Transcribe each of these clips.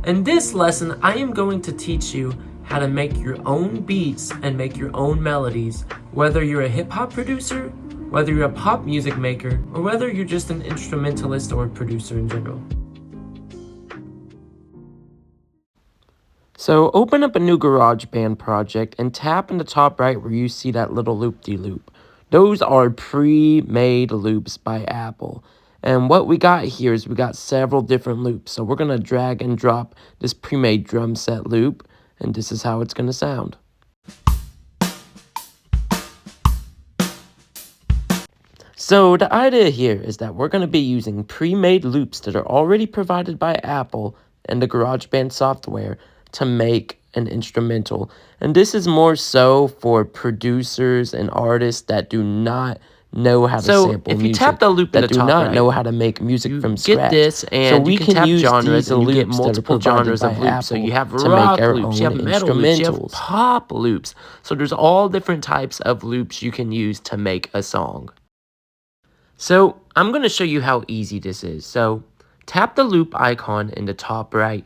In this lesson, I am going to teach you how to make your own beats and make your own melodies, whether you're a hip-hop producer, whether you're a pop music maker, or whether you're just an instrumentalist or a producer in general. So open up a new GarageBand project and tap in the top right where you see that little loop-de-loop. Those are pre-made loops by Apple. And what we got here is we got several different loops. So we're going to drag and drop this pre-made drum set loop, and this is how it's going to sound. So the idea here is that we're going to be using pre-made loops that are already provided by Apple and the GarageBand software to make an instrumental. And this is more so for producers and artists that do not know how to sample music. So if you tap the loop that do not know how to make music from scratch, get this, and so we can use genres and you get multiple genres of loops. So you have rock loops, you have metal loops, you have pop loops. So there's all different types of loops you can use to make a song. So I'm going to show you how easy this is. So tap the loop icon in the top right.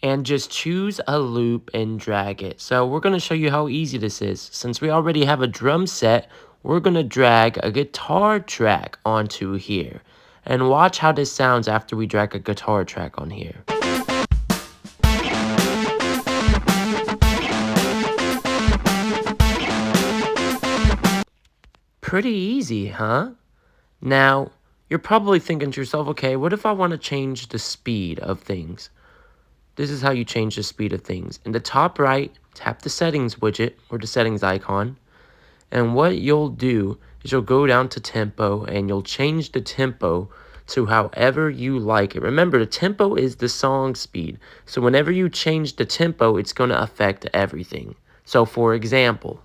And just choose a loop and drag it. So we're going to show you how easy this is. Since we already have a drum set, we're going to drag a guitar track onto here. And watch how this sounds after we drag a guitar track on here. Pretty easy, huh? Now, you're probably thinking to yourself, okay, what if I want to change the speed of things? This is how you change the speed of things. In the top right, tap the settings widget or the settings icon. And what you'll do is you'll go down to tempo and you'll change the tempo to however you like it. Remember, the tempo is the song speed. So whenever you change the tempo, it's going to affect everything. So for example,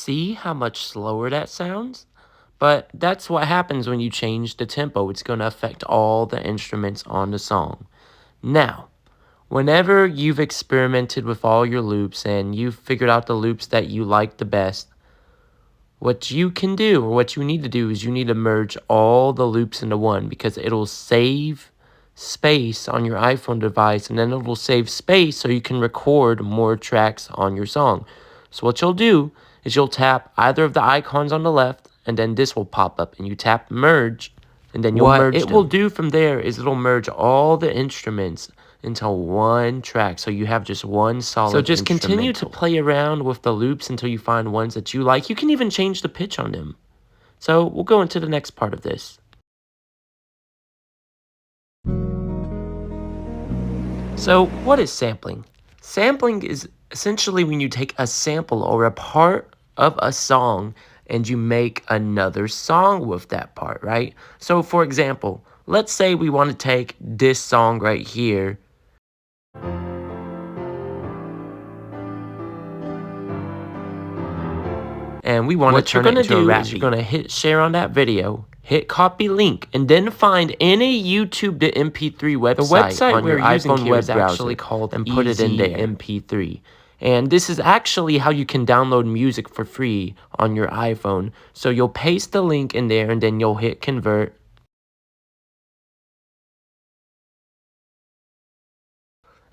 see how much slower that sounds? But that's what happens when you change the tempo. It's going to affect all the instruments on the song. Now, whenever you've experimented with all your loops and you've figured out the loops that you like the best, what you can do, or what you need to do, is you need to merge all the loops into one, because it'll save space on your iPhone device, and then it will save space so you can record more tracks on your song. So what you'll do is you'll tap either of the icons on the left, and then this will pop up, and you tap merge, and then you'll merge them. What it will do from there is it'll merge all the instruments into one track, so you have just one solid instrumental. So just continue to play around with the loops until you find ones that you like. You can even change the pitch on them. So we'll go into the next part of this. So what is sampling? Sampling is essentially when you take a sample or a part of a song and you make another song with that part, right? So for example, let's say we want to take this song right here and we want to turn it into a rap beat. You're going to hit share on that video, hit copy link, and then find any YouTube to MP3 website. The website on your iPhone web browser actually called and put it in there, MP3. And this is actually how you can download music for free on your iPhone. So you'll paste the link in there and then you'll hit convert.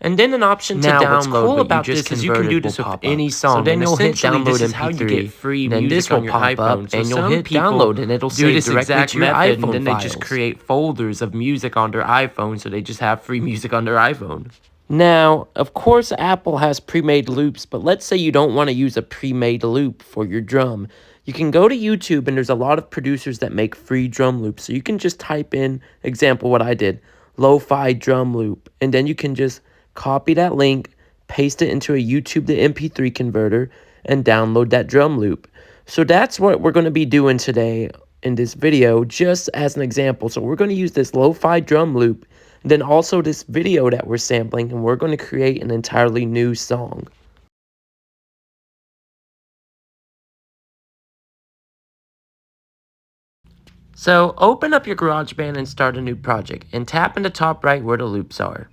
And then an option to download. What's cool about this is you can do this with any song. So then you'll hit download MP3. How you get free music this will on your pop iPhone. Up, and you'll hit download, and it'll save directly to your iPhone. And then they just create folders of music on their iPhone, so they just have free music on their iPhone. Now, of course, Apple has pre-made loops, but let's say you don't want to use a pre-made loop for your drum. You can go to YouTube, and there's a lot of producers that make free drum loops. So you can just type in, example, what I did, lo-fi drum loop, and then you can just copy that link, paste it into a YouTube to MP3 converter, and download that drum loop. So that's what we're going to be doing today in this video, just as an example. So we're going to use this lo-fi drum loop, and then also this video that we're sampling, and we're going to create an entirely new song. So open up your GarageBand and start a new project, and tap in the top right where the loops are.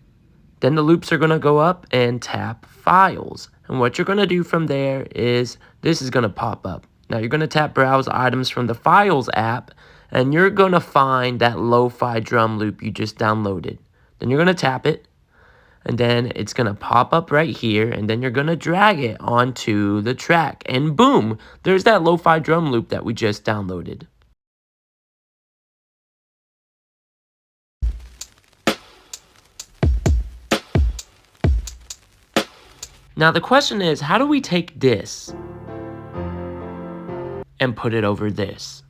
Then the loops are going to go up and tap Files. And what you're going to do from there is this is going to pop up. Now you're going to tap Browse Items from the Files app, and you're going to find that lo-fi drum loop you just downloaded. Then you're going to tap it, and then it's going to pop up right here, and then you're going to drag it onto the track. And boom, there's that lo-fi drum loop that we just downloaded. Now the question is, how do we take this and put it over this?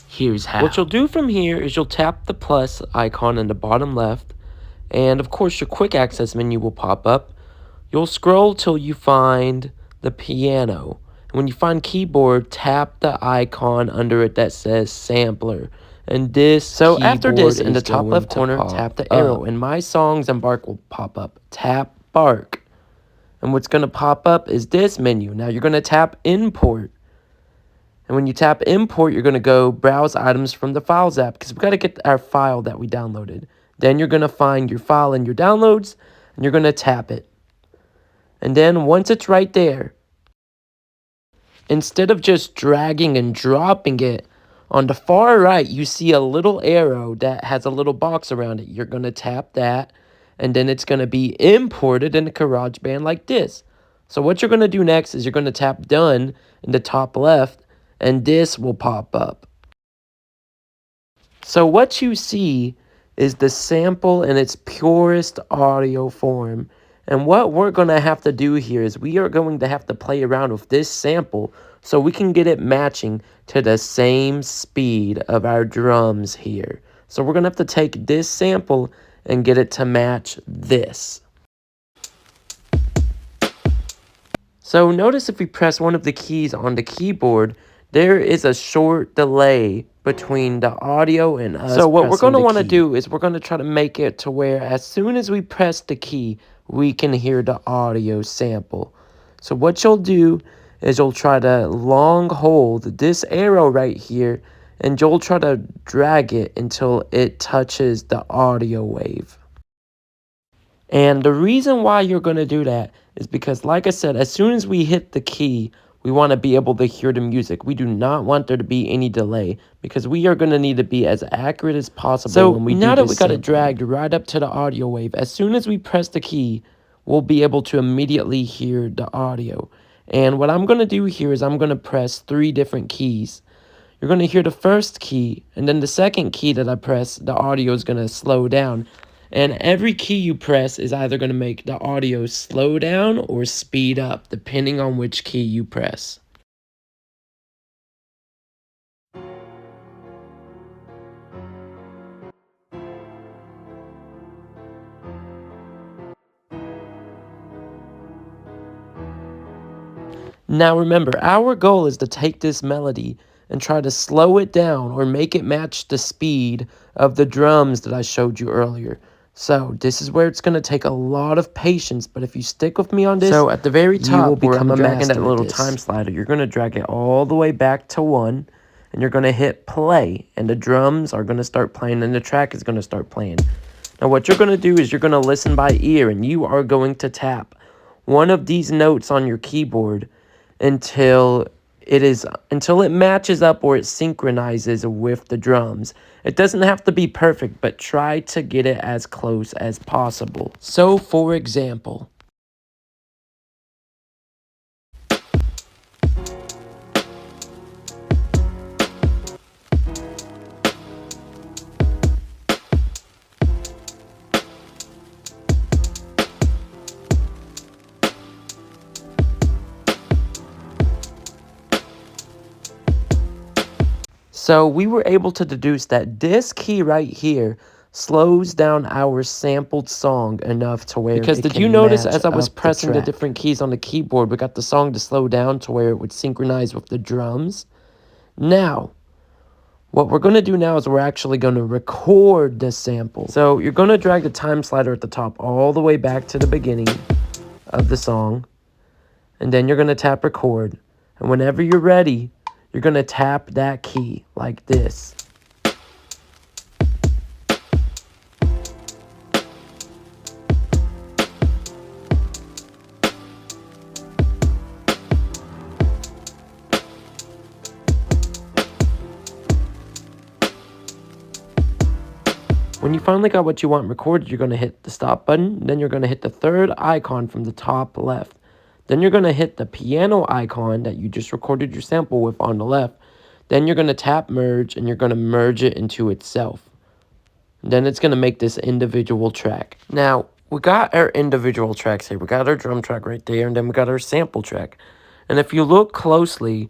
Here's how. What you'll do from here is you'll tap the plus icon in the bottom left, and of course your quick access menu will pop up. You'll scroll till you find the piano. When you find keyboard, tap the icon under it that says sampler. And this so after this, in the top left corner, tap the arrow, and My Songs and Bark will pop up. Tap Bark. And what's going to pop up is this menu. Now you're going to tap Import. And when you tap Import, you're going to go Browse Items from the Files app, because we've got to get our file that we downloaded. Then you're going to find your file in your downloads, and you're going to tap it. And then once it's right there, instead of just dragging and dropping it, on the far right, you see a little arrow that has a little box around it. You're going to tap that, and then it's going to be imported into GarageBand like this. So what you're going to do next is you're going to tap Done in the top left, and this will pop up. So what you see is the sample in its purest audio form. And what we're going to have to do here is we are going to have to play around with this sample so we can get it matching to the same speed of our drums here. So we're going to have to take this sample and get it to match this. So notice if we press one of the keys on the keyboard, there is a short delay between the audio and us. So what we're going to want to do is we're going to try to make it to where as soon as we press the key, we can hear the audio sample. So what you'll do is you'll try to long hold this arrow right here, and you'll try to drag it until it touches the audio wave. And the reason why you're going to do that is because, like I said, as soon as we hit the key, we want to be able to hear the music. We do not want there to be any delay, because we are going to need to be as accurate as possible when we do this. So now that we got it dragged right up to the audio wave, as soon as we press the key, we'll be able to immediately hear the audio. And what I'm going to do here is I'm going to press 3 different keys. You're going to hear the first key, and then the second key that I press, the audio is going to slow down. And every key you press is either going to make the audio slow down or speed up, depending on which key you press. Now remember, our goal is to take this melody and try to slow it down or make it match the speed of the drums that I showed you earlier. So this is where it's going to take a lot of patience, but if you stick with me on this, so at the very top, you will become a master that little time slider. You're going to drag it all the way back to 1, and you're going to hit play, and the drums are going to start playing, and the track is going to start playing. Now what you're going to do is you're going to listen by ear, and you are going to tap one of these notes on your keyboard until it matches up or it synchronizes with the drums. It doesn't have to be perfect, but try to get it as close as possible. So for example, so we were able to deduce that this key right here slows down our sampled song enough to where because did you notice as I was pressing the different keys on the keyboard, we got the song to slow down to where it would synchronize with the drums. Now, what we're going to do now is we're actually going to record the sample. So you're going to drag the time slider at the top all the way back to the beginning of the song, and then you're going to tap record. And whenever you're ready, you're going to tap that key like this. When you finally got what you want recorded, you're going to hit the stop button. Then you're going to hit the third icon from the top left. Then you're going to hit the piano icon that you just recorded your sample with on the left. Then you're going to tap merge, and you're going to merge it into itself. Then it's going to make this individual track. Now, we got our individual tracks here. We got our drum track right there, and then we got our sample track. And if you look closely,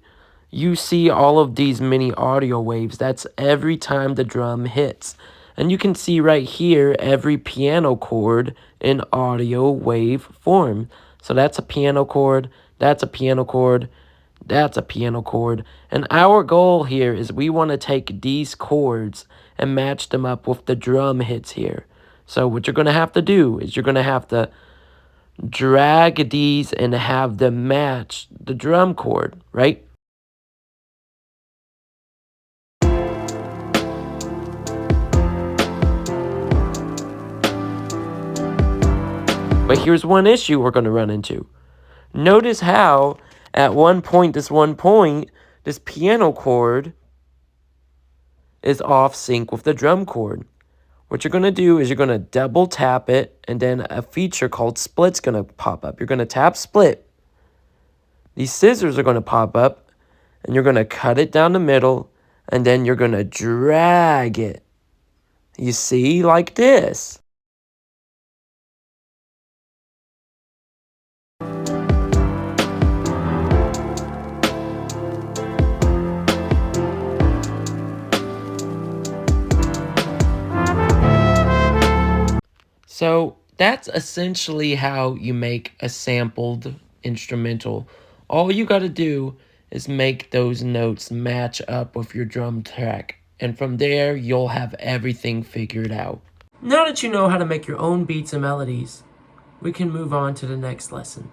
you see all of these mini audio waves. That's every time the drum hits. And you can see right here every piano chord in audio wave form. So that's a piano chord, that's a piano chord, that's a piano chord. And our goal here is we want to take these chords and match them up with the drum hits here. So what you're going to have to do is you're going to have to drag these and have them match the drum chord, right? But here's one issue we're going to run into. Notice how at this piano chord is off sync with the drum chord. What you're going to do is you're going to double tap it, and then a feature called split's going to pop up. You're going to tap split. These scissors are going to pop up, and you're going to cut it down the middle, and then you're going to drag it. You see, like this. So that's essentially how you make a sampled instrumental. All you got to do is make those notes match up with your drum track. And from there, you'll have everything figured out. Now that you know how to make your own beats and melodies, we can move on to the next lesson.